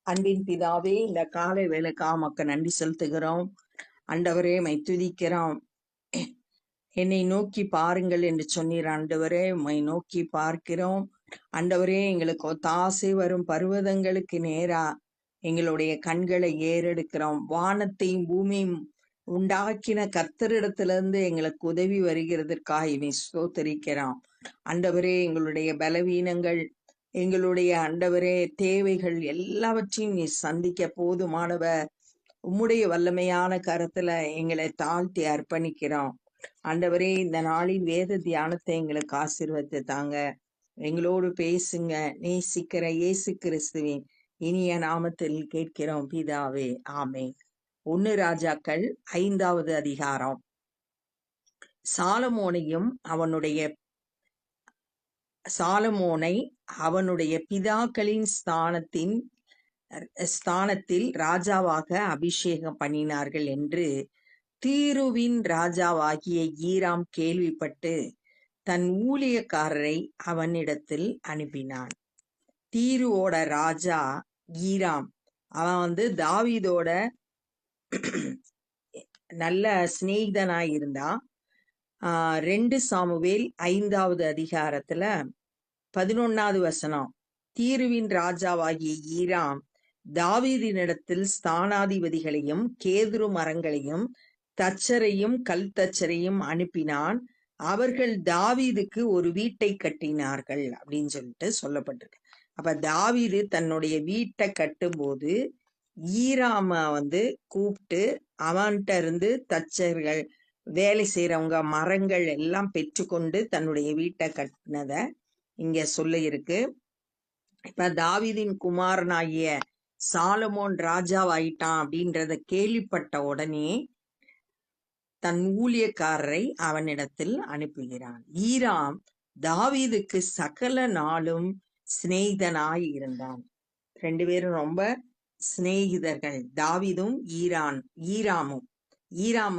அன்பின் பிதாவே, இந்த காலை வேலைக்கா மக்க நன்றி செலுத்துகிறோம். ஆண்டவரே, மை துதிக்கிறோம். என்னை நோக்கி பாருங்கள் என்று சொன்னீர். ஆண்டவரே, உம்மை நோக்கி பார்க்கிறோம். ஆண்டவரே, எங்களுக்கு ஒத்தாசை வரும் பர்வதங்களுக்கு நேரா எங்களுடைய கண்களை ஏறெடுக்கிறோம். வானத்தையும் பூமியும் உண்டாக்கின கர்த்தரிடத்திலிருந்து எங்களுக்கு உதவி வருகிறதற்காக இவை ஸ்தோத்தரிக்கிறோம். ஆண்டவரே, எங்களுடைய பலவீனங்கள், எங்களுடைய ஆண்டவரே தேவைகள் எல்லாவற்றையும் நீ சந்திக்க போதுமானவர். உம்முடைய வல்லமையான கரத்துல எங்களை தாழ்த்தி அர்ப்பணிக்கிறோம். ஆண்டவரே, இந்த நாளின் வேத தியானத்தை எங்களுக்கு ஆசீர்வதித்து தாங்க. எங்களோடு பேசுங்க. நேசிக்கிற இயேசு கிறிஸ்துவின் இனிய நாமத்தில் கேட்கிறோம் பிதாவே, ஆமென். 1 ராஜாக்கள் 5வது அதிகாரம். சாலமோனை அவனுடைய பிதாக்களின் ஸ்தானத்தில் ராஜாவாக அபிஷேகம் பண்ணினார்கள் என்று தீருவின் ராஜாவாகிய ஈராம் கேள்விப்பட்டு தன் ஊழியக்காரரை அவனிடத்தில் அனுப்பினான். தீருவோட ராஜா ஈராம், அவன் தாவீதோட நல்ல சிநேகிதனாய் இருந்தான். 2 சாமுவேல் 5வது அதிகாரத்துல 11வது வசனம். தீருவின் ராஜாவாகிய ஈராம் தாவீதினிடத்தில் ஸ்தானாதிபதிகளையும் கேதுரு மரங்களையும் தச்சரையும் கல் தச்சரையும் அனுப்பினான். அவர்கள் தாவீதுக்கு ஒரு வீட்டை கட்டினார்கள் அப்படின்னு சொல்லிட்டு சொல்லப்பட்டிருக்கு. அப்ப தாவீது தன்னுடைய வீட்டை கட்டும்போது ஈராம கூப்பிட்டு அவன்கிட்ட இருந்து தச்சர்கள், வேலை செய்யறவங்க, மரங்கள் எல்லாம் பெற்றுக்கொண்டு தன்னுடைய வீட்டை கட்டினத இங்க சொல்ல இருக்கு. இப்ப தாவீதின் குமாரனாகிய சாலமோன் ராஜாவாயிட்டான் அப்படின்றத கேள்விப்பட்ட உடனே தன் ஊழியக்காரரை அவனிடத்தில் அனுப்புகிறான். ஈராம் தாவீதுக்கு சகல நாளும் சிநேகிதனாய் இருந்தான். 2 பேரும் ரொம்ப சிநேகிதர்கள், தாவீதும் ஈராமும். ஈராம்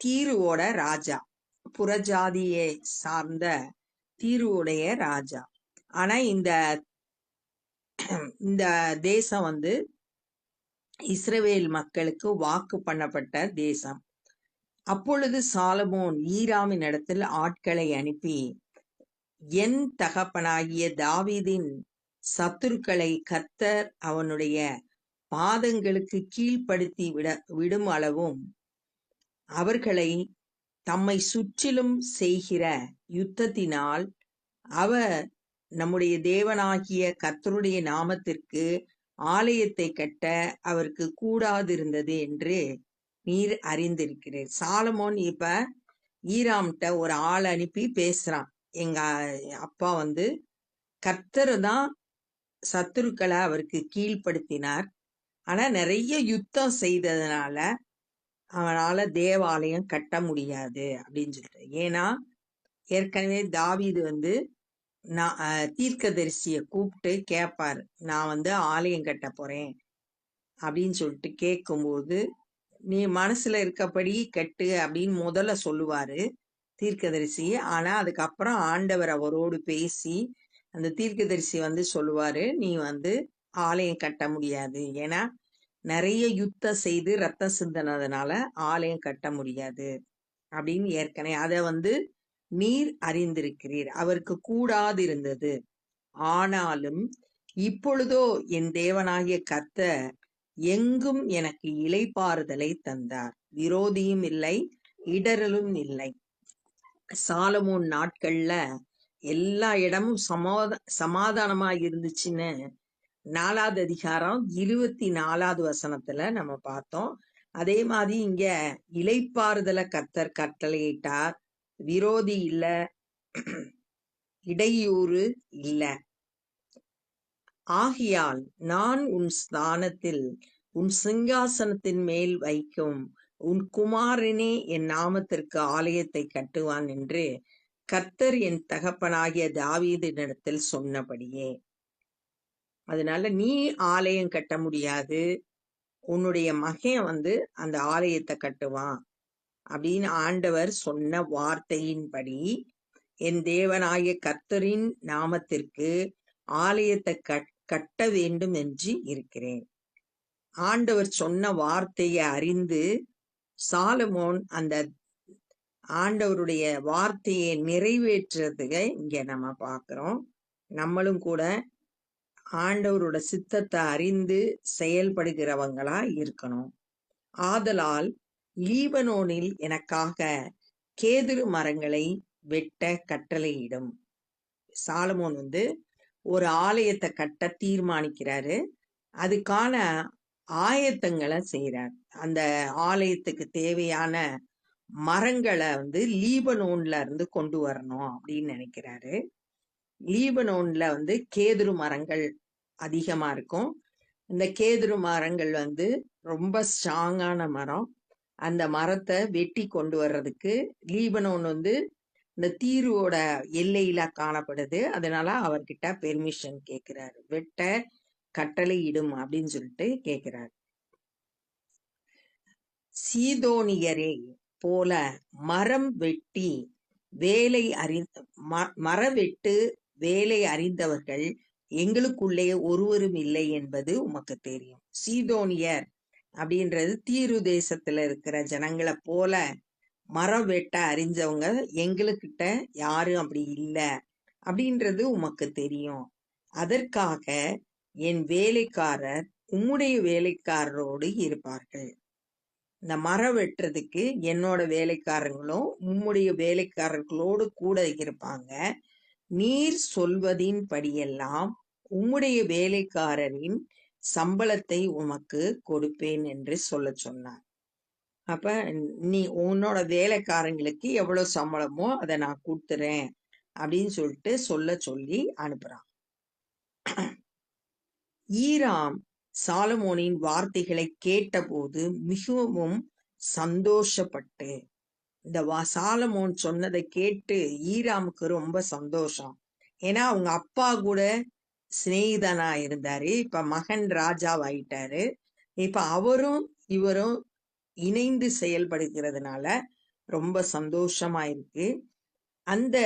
தீருவோட ராஜா, புறஜாதியை சார்ந்த தீருவுடைய ராஜா. ஆனா இந்த தேசம் இஸ்ரவேல் மக்களுக்கு வாக்கு பண்ணப்பட்ட தேசம். அப்பொழுது சாலமோன் ஈராமின் இடத்தில் ஆட்களை அனுப்பி, என் தகப்பனாகிய தாவீதின் சத்துருக்களை கர்த்தர் அவனுடைய பாதங்களுக்கு கீழ்ப்படுத்தி விடும் அளவும் அவர்களை தம்மை சுற்றிலும் செய்கிற யுத்தத்தினால் அவர் நம்முடைய தேவனாகிய கர்த்தருடைய நாமத்திற்கு ஆலயத்தை கட்ட அவருக்கு கூடாதிருந்தது என்று நீர் அறிந்திருக்கிறீர். சாலமோன் இப்ப ஈராம்கிட்ட ஒரு ஆள் அனுப்பி பேசுறான். எங்க அப்பா கர்த்தர் தான் சத்துருக்களை அவருக்கு கீழ்ப்படுத்தினார். ஆனா நிறைய யுத்தம் செய்ததுனால அவனால தேவாலயம் கட்ட முடியாது அப்படின்னு சொல்லிட்டு. ஏன்னா ஏற்கனவே தாவீது தீர்க்கதரிசிய கூப்பிட்டு கேட்பாரு, நான் ஆலயம் கட்ட போறேன் அப்படின்னு சொல்லிட்டு கேட்கும்போது, நீ மனசுல இருக்கப்படி கட்டு அப்படின்னு முதல்ல சொல்லுவாரு தீர்க்கதரிசி. ஆனா அதுக்கப்புறம் ஆண்டவர் அவரோடு பேசி அந்த தீர்க்கதரிசி சொல்லுவாரு, நீ ஆலயம் கட்ட முடியாது, ஏன்னா நிறைய யுத்தம் செய்து ரத்தம் சிந்தினதுனால ஆலயம் கட்ட முடியாது அப்படின்னு ஏற்கனவே அதை நீர் அறிந்திருக்கிறீர், அவருக்கு கூடாதிருந்தது. ஆனாலும் இப்பொழுதோ என் தேவனாகிய கர்த்தர் எங்கும் எனக்கு இளைப்பாறுதலை தந்தார், விரோதியும் இல்லை, இடரலும் இல்லை. சாலமோன் நாட்கள்ல எல்லா இடமும் சமாதானமா இருந்துச்சுன்னு 4வது அதிகாரம் 24வது வசனத்துல நம்ம பார்த்தோம். அதே மாதிரி இங்க இளைப்பாறுதலை கர்த்தர் கட்டளையிட்டார், விரோதி இல்ல, இடையூறு இல்ல. ஆகையால் நான் உன் ஸ்தானத்தில் உன் சிங்காசனத்தின் மேல் வைக்கும் உன் குமாரனே என் நாமத்திற்கு ஆலயத்தை கட்டுவான் என்று கர்த்தர் என் தகப்பனாகிய தாவீதினிடத்தில் சொன்னபடியே. அதனால நீ ஆலயம் கட்ட முடியாது, உன்னுடைய மகன் அந்த ஆலயத்தை கட்டுவான் அப்படின்னு ஆண்டவர் சொன்ன வார்த்தையின்படி என் தேவனாகிய கர்த்தரின் நாமத்திற்கு ஆலயத்தை கட்ட வேண்டும் என்று இருக்கிறேன். ஆண்டவர் சொன்ன வார்த்தையை அறிந்து சாலமோன் அந்த ஆண்டவருடைய வார்த்தையை நிறைவேற்றுறதுக்கு இங்க நம்ம பார்க்கிறோம். நம்மளும் கூட ஆண்டவரோட சித்தத்தை அறிந்து செயல்படுகிறவங்களா இருக்கணும். ஆதலால் லீபனோனில் எனக்காக கேதுரு மரங்களை வெட்ட கட்டளையிடும். சாலமோன் ஒரு ஆலயத்தை கட்ட தீர்மானிக்கிறாரு. அதுக்கான ஆயத்தங்களை செய்யறார். அந்த ஆலயத்துக்கு தேவையான மரங்களை லீபனோன்ல இருந்து கொண்டு வரணும் அப்படின்னு நினைக்கிறாரு. லீபனோன்ல கேதுரு மரங்கள் அதிகமா இருக்கும். இந்த கேதுரு மரங்கள் ரொம்ப ஸ்ட்ராங்கான மரம். அந்த மரத்தை வெட்டி கொண்டு வர்றதுக்கு லீபனோன் இந்த தீருவோட எல்லையில காணப்படுது. அதனால அவர்கிட்ட பெர்மிஷன் கேட்கிறாரு. வெட்ட கட்டளை இடும் அப்படின்னு சொல்லிட்டு கேட்கிறாரு. சீதோனியரே போல மரம் வெட்டி மரவெட்டு வேலை அறிந்தவர்கள் எங்களுக்குள்ளே ஒருவரும் இல்லை என்பது உமக்கு தெரியும். சீதோனியர் அப்படின்றது தீரு தேசத்துல இருக்கிற ஜனங்களை போல மரம் வெட்ட அறிஞ்சவங்க எங்களுக்கிட்ட யாரும் அப்படி இல்லை அப்படின்றது உமக்கு தெரியும். அதற்காக என் வேலைக்காரர் உம்முடைய வேலைக்காரரோடு இருப்பார்கள். இந்த மரம் வெட்டுறதுக்கு என்னோட வேலைக்காரங்களும் உம்முடைய வேலைக்காரர்களோடு கூட இருப்பாங்க. நீர் சொல்வதின் படியெல்லாம் உம்முடைய வேலைக்காரரின் சம்பளத்தை உமக்கு கொடுப்பேன் என்று சொல்ல சொன்னார். அப்ப நீ உன்னோட வேலைக்காரங்களுக்கு எவ்வளவு சம்பளமோ அதை நான் கொடுத்துறேன் அப்படின்னு சொல்லிட்டு சொல்லி அனுப்புறான். ஈராம் சாலமோனின் வார்த்தைகளை கேட்டபோது மிகவும் சந்தோஷப்பட்டு, இந்த சாலமோன் சொன்னதை கேட்டு ஈராமுக்கு ரொம்ப சந்தோஷம். ஏன்னா அவங்க அப்பா கூட சிநேகிதனா இருந்தாரு. இப்ப மகன் ராஜாவாயிட்டாரு. இப்ப அவரும் இவரும் இணைந்து செயல்படுகிறதுனால ரொம்ப சந்தோஷமா இருக்கு. அந்த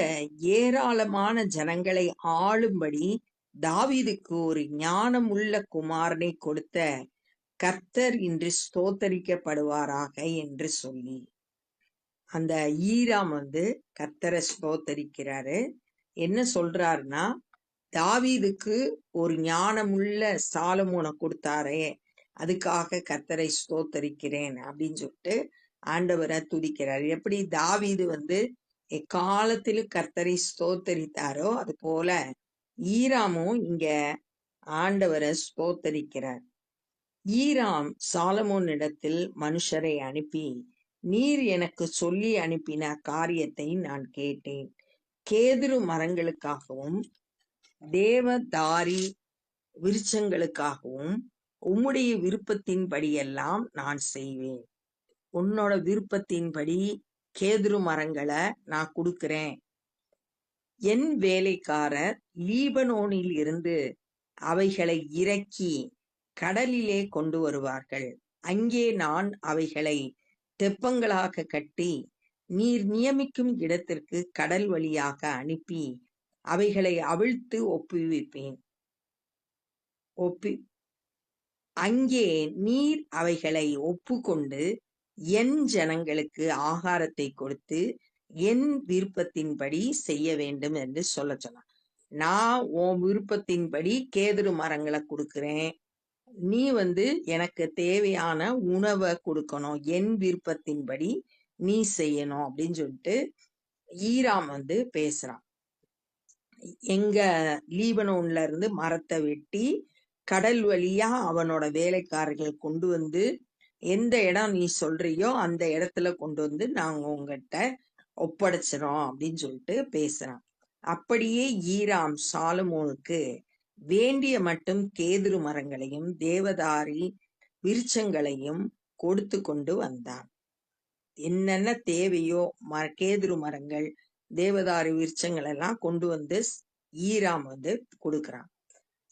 ஏராளமான ஜனங்களை ஆளும்படி தாவீதுக்கு ஒரு ஞானமுள்ள குமாரனை கொடுத்த கர்த்தர் இன்று ஸ்தோத்தரிக்கப்படுவாராக என்று சொல்லி அந்த ஈராம் கர்த்தரை ஸ்தோத்தரிக்கிறாரு. என்ன சொல்றாருன்னா, தாவீதுக்கு ஒரு ஞானமுள்ள சாலமோனை கொடுத்தாரே, அதுக்காக கர்த்தரை ஸ்தோத்தரிக்கிறேன் அப்படின்னு சொல்லிட்டு ஆண்டவரை துதிக்கிறார். எப்படி தாவீது எக்காலத்திலும் கர்த்தரை ஸ்தோத்தரித்தாரோ அது போல ஈராமும் இங்க ஆண்டவரை ஸ்தோத்தரிக்கிறார். ஈராம் சாலமோன் இடத்தில் மனுஷரை அனுப்பி, நீர் எனக்கு சொல்லி அனுப்பின காரியத்தை நான் கேட்டேன். கேதுரு மரங்களுக்காகவும் தேவதாரி விருட்சங்களுக்காகவும் உம்முடைய விருப்பத்தின்படியெல்லாம் நான் செய்வேன். உன்னோட விருப்பத்தின்படி கேதுரு மரங்களை நான் கொடுக்கிறேன். என் வேலைக்காரர் லீபனோனில் இருந்து அவைகளை இறக்கி கடலிலே கொண்டு வருவார்கள். அங்கே நான் அவைகளை தெப்பங்களாக கட்டி நீர் நியமிக்கும் இடத்திற்கு கடல் வழியாக அனுப்பி அவைகளை அவிழ்த்து ஒப்புவிப்பேன். அங்கே நீர் அவைகளை ஒப்புக்கொண்டு என் ஜனங்களுக்கு ஆகாரத்தை கொடுத்து என் விருப்பத்தின்படி செய்ய வேண்டும் என்று சொல்ல சொன்னான். நான் உன் விருப்பத்தின்படி கேதுரு மரங்களை கொடுக்கிறேன். நீ எனக்கு தேவையான உணவை கொடுக்கணும். என் விருப்பத்தின்படி நீ செய்யணும் அப்படின்னு சொல்லிட்டு ஈராம் பேசுறான். எங்க லீபனோன்ல இருந்து மரத்தை வெட்டி கடல் வழியா அவனோட வேலைக்காரர்கள் கொண்டு எந்த இடம் நீ சொல்றியோ அந்த இடத்துல கொண்டு நாங்க உங்ககிட்ட ஒப்படைச்சிரோம் அப்படின்னு சொல்லிட்டு பேசுறான். அப்படியே ஈராம் சாலமோனுக்கு வேண்டிய மட்டும் கேதுரு மரங்களையும் தேவதாரி விருட்சங்களையும் கொடுத்து கொண்டு வந்தான். என்னென்ன தேவையோ கேதுரு மரங்கள் தேவதாரி விருட்சங்கள் எல்லாம் கொண்டு ஈராம் கொடுக்கிறான்.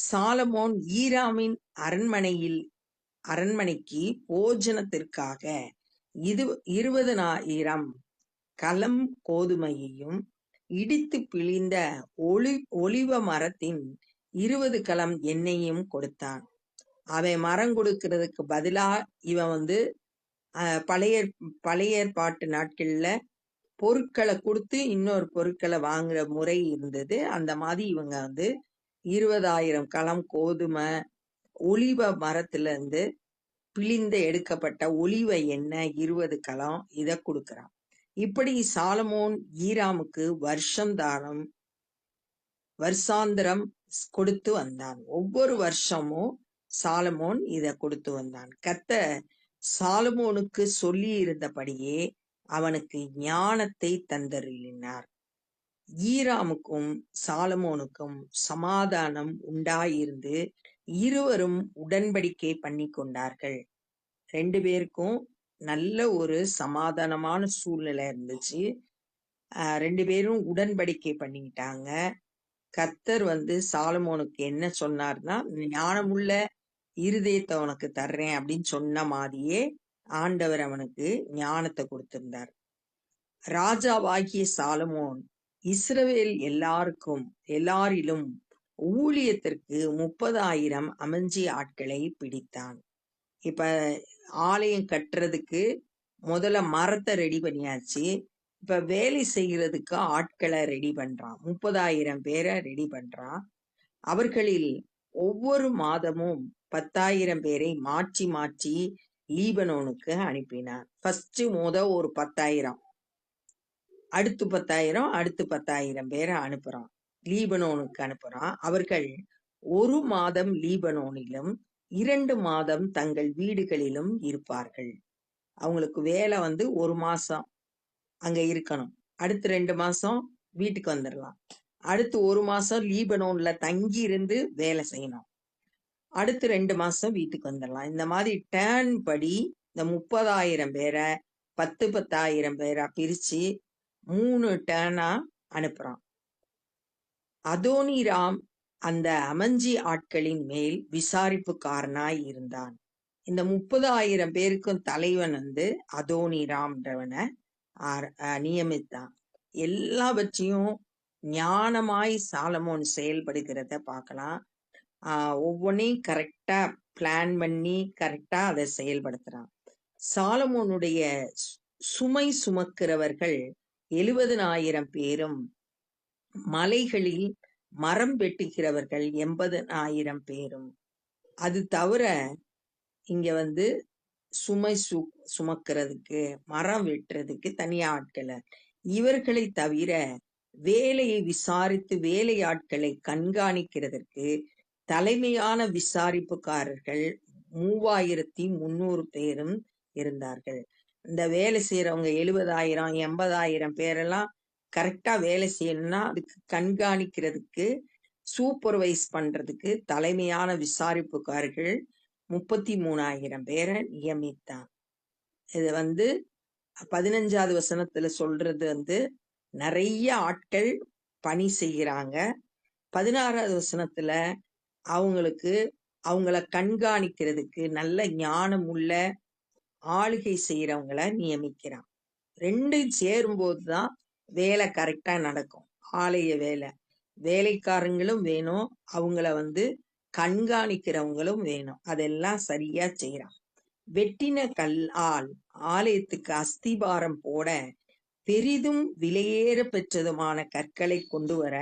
சாலமோன் ஈராமின் அரண்மனைக்கு போஜனத்திற்காக 20,000 கலம் கோதுமையையும் இடித்து பிழிந்த ஒலிவ மரத்தின் 20 கலம் எண்ணெயும் கொடுத்தான். அவன் மரம் கொடுக்கறதுக்கு பதிலா இவன் பழைய ஏற்பாட்டு நாட்கள்ல பொருட்களை கொடுத்து இன்னொரு பொருட்களை வாங்குற முறை இருந்தது. அந்த மாதிரி இவங்க 20,000 கலம் கோதுமை, ஒலிவ மரத்துல இருந்து பிழிந்த எடுக்கப்பட்ட ஒலிவ எண்ணெய் 20 கலம் இத கொடுக்கிறான். இப்படி சாலமோன் ஈராமுக்கு வருஷாந்திரம் கொடுத்து வந்தான். ஒவ்வொரு வருஷமும் சாலமோன் இத கொடுத்து வந்தான். கர்த்தர் சாலமோனுக்கு சொல்லி இருந்தபடியே அவனுக்கு ஞானத்தை தந்தருளினார். ஈராமுக்கும் சாலமோனுக்கும் சமாதானம் உண்டாயிருந்து இருவரும் உடன்படிக்கை பண்ணி கொண்டார்கள். 2 பேருக்கும் நல்ல ஒரு சமாதானமான சூழ்நிலை இருந்துச்சு. 2 பேரும் உடன்படிக்கை பண்ணிக்கிட்டாங்க. கர்த்தர் சாலமோனுக்கு என்ன சொன்னார்னா, ஞானமுள்ள இருதயத்தை உனக்கு தர்றேன் அப்படின்னு சொன்ன மாதிரியே ஆண்டவர் அவனுக்கு ஞானத்தை கொடுத்திருந்தார். ராஜாவாகிய சாலமோன் இஸ்ரவேல் எல்லாரிலும் ஊழியத்திற்கு 30,000 அமைஞ்சி ஆட்களை பிடித்தான். இப்ப ஆலயம் கட்டுறதுக்கு முதல்ல மரத்தை ரெடி பண்ணியாச்சு. இப்ப வேலை செய்யறதுக்கு ஆட்களை ரெடி பண்றான். 30,000 பேரை ரெடி பண்றான். அவர்களில் ஒவ்வொரு மாதமும் 10,000 பேரை மாற்றி மாற்றி லீபனோனுக்கு அனுப்பினார். ஃபர்ஸ்ட் ஒரு 10,000, அடுத்து 10,000, அடுத்து 10,000 பேரை அனுப்புறான், லீபனோனுக்கு அனுப்புறான். அவர்கள் 1 மாதம் லீபனோனிலும் 2 மாதம் தங்கள் வீடுகளிலும் இருப்பார்கள். அவங்களுக்கு வேலை 1 மாசம் அங்க இருக்கணும், அடுத்து 2 மாசம் வீட்டுக்கு வந்துடலாம், அடுத்து 1 மாசம் லீபனோன்ல தங்கி இருந்து வேலை செய்யணும், அடுத்து 2 மாசம் வீட்டுக்கு வந்துடலாம். இந்த மாதிரி டேர்ன் படி இந்த 30,000 பேரை 10,000 பேரா பிரிச்சு 3 டேர்னா அனுப்புறான். அதோனிராம் அந்த அமைஞ்சி ஆட்களின் மேல் விசாரிப்புக்காரனாய் இருந்தான். இந்த 30,000 பேருக்கும் தலைவன் அதோனிராம்ன்றவனை நியமித்தான். எல்லாவற்றையும் ஞானமாய் சாலமோன் செயல்படுகிறத பார்க்கலாம். ஒவ்வொன்றையும் கரெக்டா பிளான் பண்ணி கரெக்டா அதை செயல்படுத்துறான். சாலமோனுடைய சுமை சுமக்கிறவர்கள் 70,000 பேரும், மலைகளில் மரம் வெட்டுகிறவர்கள் 80,000 பேரும். அது தவிர இங்க சுமை சுமக்கிறதுக்கு மரம் வெட்டுறதுக்கு தனியா ஆட்களை, இவர்களை தவிர வேலையை விசாரித்து வேலையாட்களை கண்காணிக்கிறதற்கு தலைமையான விசாரிப்புக்காரர்கள் 3,300 பேரும் இருந்தார்கள். இந்த வேலை செய்யறவங்க 70,000 80,000 பேரெல்லாம் கரெக்டா வேலை செய்யணும்னா அதுக்கு கண்காணிக்கிறதுக்கு சூப்பர்வைஸ் பண்றதுக்கு தலைமையான விசாரிப்புக்காரர்கள் 33,000 பேரை நியமித்தான். இது 15வது வசனத்துல சொல்றது நிறைய ஆட்கள் பணி செய்கிறாங்க. 16வது வசனத்துல அவங்கள கண்காணிக்கிறதுக்கு நல்ல ஞானம் உள்ள ஆளுகை செய்யறவங்களை நியமிக்கிறான். 2 சேரும்போதுதான் வேலை கரெக்டா நடக்கும். ஆலய வேலைக்காரங்களும் வேணும், அவங்கள கண்காணிக்கிறவங்களும் வேணும். அதெல்லாம் சரியா செய்யறான். வெட்டின கல்லால் ஆலயத்துக்கு அஸ்திபாரம் போட பெரிதும் விலையேற பெற்றதுமான கற்களை கொண்டு வர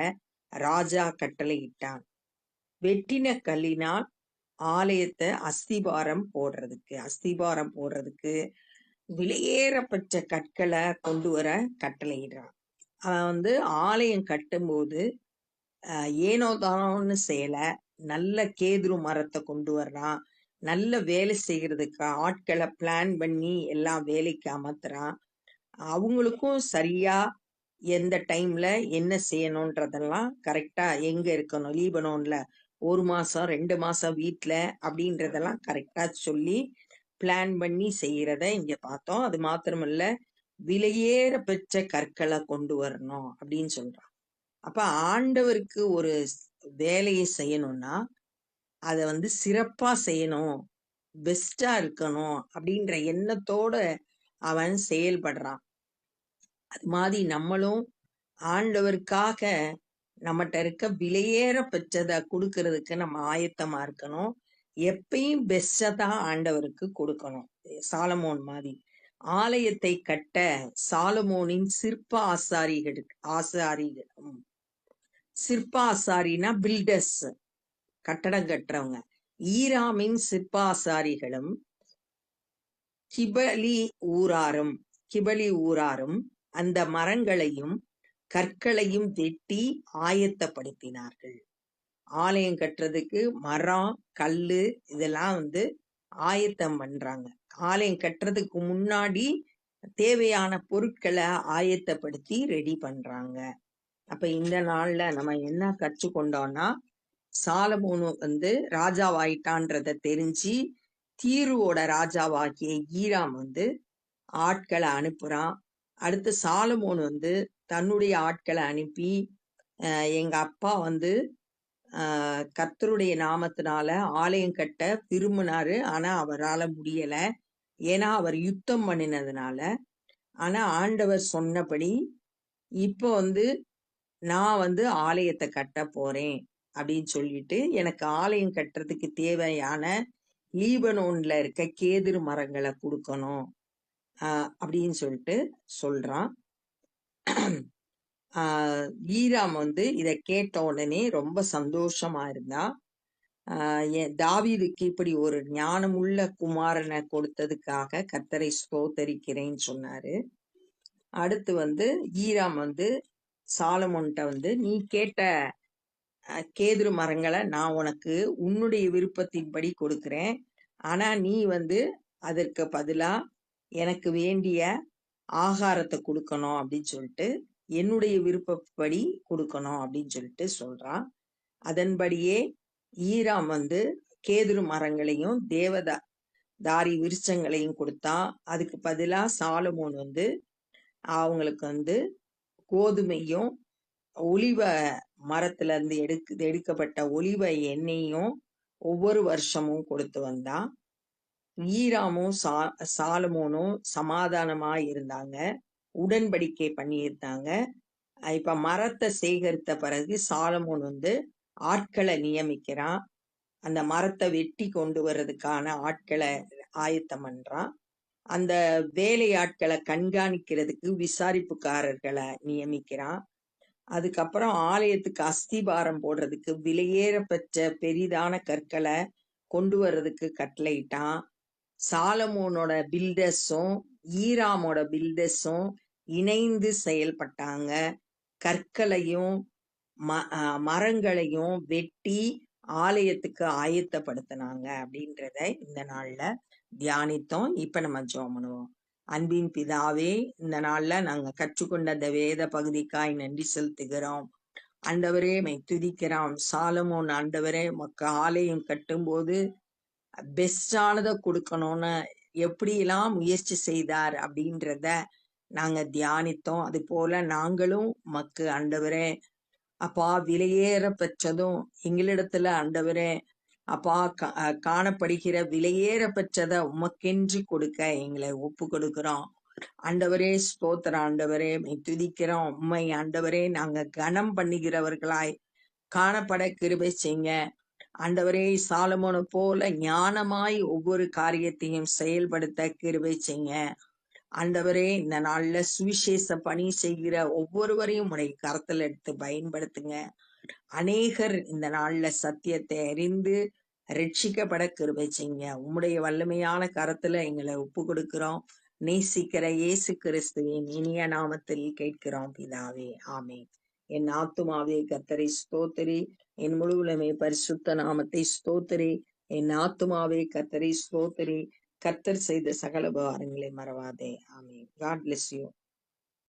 ராஜா கட்டளையிட்டான். வெட்டின கல்லினால் ஆலயத்தை அஸ்திபாரம் போடுறதுக்கு விலையேறப்பட்ட கற்களை கொண்டு வர கட்டளையிடுறான். அவன் ஆலயம் கட்டும்போது ஏனோதானோன்னு செய்யல, நல்ல கேதுரு மரத்தை கொண்டு வர்றான், நல்ல வேலை செய்யறதுக்கு ஆட்களை பிளான் பண்ணி எல்லாம் வேலைக்கு அமர்த்துறான். அவங்களுக்கும் சரியா எந்த டைம்ல என்ன செய்யணும்ன்றதெல்லாம் கரெக்டா, எங்க இருக்கணும், லீபனோன்ல 1 மாசம் 2 மாசம் வீட்டுல அப்படின்றதெல்லாம் கரெக்டா சொல்லி பிளான் பண்ணி செய்யறத இங்க பார்த்தோம். அது மாத்திரமல்ல, விலையேற பெற்ற கற்களை கொண்டு வரணும் அப்படின்னு சொல்றான். அப்ப ஆண்டவருக்கு ஒரு வேலையை செய்யணும்னா அதை சிறப்பா செய்யணும், பெஸ்டா இருக்கணும் அப்படின்ற எண்ணத்தோட அவன் செயல்படுறான். அது மாதிரி நம்மளும் ஆண்டவருக்காக நம்மகிட்ட இருக்க விலையேற பெற்றதை கொடுக்கறதுக்கு நம்ம ஆயத்தமா இருக்கணும். எப்பயும் பெஸ்டா தான் ஆண்டவருக்கு கொடுக்கணும். சாலமோன் மாதிரி ஆலயத்தை கட்ட சாலமோனின் சிற்ப ஆசாரினா பில்டர்ஸ், கட்டடம் கட்டுறவங்க. ஈராமின் சிற்ப ஆசாரிகளும் கிபலி ஊராரும் அந்த மரங்களையும் கற்களையும் வெட்டி ஆயத்தப்படுத்தினார்கள். ஆலயம் கட்டுறதுக்கு மரம், கல்லு இதெல்லாம் ஆயத்தம் பண்றாங்க. ஆலயம் கட்டுறதுக்கு முன்னாடி தேவையான பொருட்களை ஆயத்தப்படுத்தி ரெடி பண்றாங்க. அப்ப இந்த நாள்ல நம்ம என்ன கற்றுக்கொண்டோம்னா, சாலமோனு ராஜாவாயிட்டான்றத தெரிஞ்சு தீருவோட ராஜாவாகிய ஈராம் ஆட்களை அனுப்புறான். அடுத்து சாலமோன் தன்னுடைய ஆட்களை அனுப்பி எங்க அப்பா கர்த்தருடைய நாமத்தினால ஆலயம் கட்ட விரும்பினாரு. ஆனா அவரால் முடியல, ஏன்னா அவர் யுத்தம் பண்ணினதுனால. ஆனா ஆண்டவர் சொன்னபடி இப்போ நான் ஆலயத்தை கட்ட போறேன் அப்படின்னு சொல்லிட்டு, எனக்கு ஆலயம் கட்டுறதுக்கு தேவையான லீபனோன்ல இருக்க கேதுரு மரங்களை கொடுக்கணும் அப்படின்னு சொல்லிட்டு சொல்றான். ஈராம் இத கேட்ட உடனே ரொம்ப சந்தோஷமா இருந்தா. தாவீதுக்கு இப்படி ஒரு ஞானமுள்ள குமாரனை கொடுத்ததுக்காக கர்த்தரை ஸ்தோத்தரிக்கிறேன்னு சொன்னாரு. அடுத்து ஈராம் சாலமோன்ட்ட நீ கேட்ட கேதுரு மரங்களை நான் உனக்கு உன்னுடைய விருப்பத்தின்படி கொடுக்கிறேன். ஆனா நீ அதற்கு பதிலா எனக்கு வேண்டிய ஆகாரத்தை கொடுக்கணும் அப்படின்னு சொல்லிட்டு, என்னுடைய விருப்பப்படி கொடுக்கணும் அப்படின்னு சொல்லிட்டு சொல்றான். அதன்படியே ஈராம் கேதுரு மரங்களையும் தேவதாரி விருட்சங்களையும் கொடுத்தான். அதுக்கு பதிலா சாலமோன் அவங்களுக்கு கோதுமையும் ஒலிவ மரத்துல இருந்து எடுக்கப்பட்ட ஒலிவ எண்ணெயும் ஒவ்வொரு வருஷமும் கொடுத்து வந்தான். ஈராமும் சாலமோனும் சமாதானமா இருந்தாங்க, உடன்படிக்கை பண்ணியிருந்தாங்க. இப்ப மரத்தை சேகரித்த பிறகு சாலமோன் ஆட்களை நியமிக்கிறான். அந்த மரத்தை வெட்டி கொண்டு வர்றதுக்கான ஆட்களை ஆயத்தம் பண்றான். அந்த வேலையாட்களை கண்காணிக்கிறதுக்கு விசாரிப்புக்காரர்களை நியமிக்கிறான். அதுக்கப்புறம் ஆலயத்துக்கு அஸ்திபாரம் போடுறதுக்கு விலையேற பெற்ற பெரிதான கற்களை கொண்டு வர்றதுக்கு கட்டளையிட்டான். சாலமோனோட பில்டர்ஸும் ஈராமோட பில்டர்ஸும் இணைந்து செயல்பட்டாங்க. கற்களையும் மரங்களையும் வெட்டி ஆலயத்துக்கு ஆயத்தப்படுத்தினாங்க அப்படின்றத இந்த நாள்ல தியானித்தோம். இப்ப நம்ம ஜெபம் பண்ணுவோம். அன்பின் பிதாவே, இந்த நாள்ல நாங்க கற்றுக்கொண்ட அந்த வேத பகுதிக்காய் நன்றி செலுத்துகிறோம். ஆண்டவரே மை துதிக்கிறோம். சாலமோன் ஆண்டவரே மக்க ஆலயம் கட்டும்போது பெஸ்டானதை கொடுக்கணும்னு எப்படியெல்லாம் முயற்சி செய்தார் அப்படின்றத நாங்க தியானித்தோம். அது போல நாங்களும் மக்கு ஆண்டவரே அப்பா விலையேற பெற்றதும் எங்களிடத்துல ஆண்டவரே அப்பா காணப்படுகிற விலையேற பெற்றதை உமக்கென்று கொடுக்க எங்களை ஒப்பு கொடுக்கிறோம். ஆண்டவரே ஸ்தோத்திரம். ஆண்டவரே துதிக்கிறோம். உண்மை ஆண்டவரே நாங்க கனம் பண்ணுகிறவர்களாய் காணப்பட கிருபை செய்யுங்க. ஆண்டவரே சாலமோனை போல ஞானமாய் ஒவ்வொரு காரியத்தையும் செயல்படுத்த கிருபை செய்யுங்க. ஆண்டவரே இந்த நாள்ல சுவிசேஷ பணி செய்கிற ஒவ்வொருவரையும் உடைய கரத்துல எடுத்து பயன்படுத்துங்க. அநேகர் இந்த நாள்ல சத்தியத்தை அறிந்து ரட்சிக்கப்பட கிருபை செய்யுங்க. உம்முடைய வல்லமையான கரத்துல எங்களை ஒப்பு கொடுக்கிறோம். நேசிக்கிற இயேசு கிறிஸ்துவின் இனிய நாமத்தில் கேட்கிறோம் பிதாவே, ஆமென். என் ஆத்துமாவே கர்த்தரை ஸ்தோத்திரி, என் முழுவலுமே பரிசுத்த நாமத்தை ஸ்தோத்திரி. என் ஆத்துமாவே கர்த்தரை ஸ்தோத்திரி, கர்த்தர் செய்த சகல உபகாரங்களை மறவாதே. ஆமென். God bless you.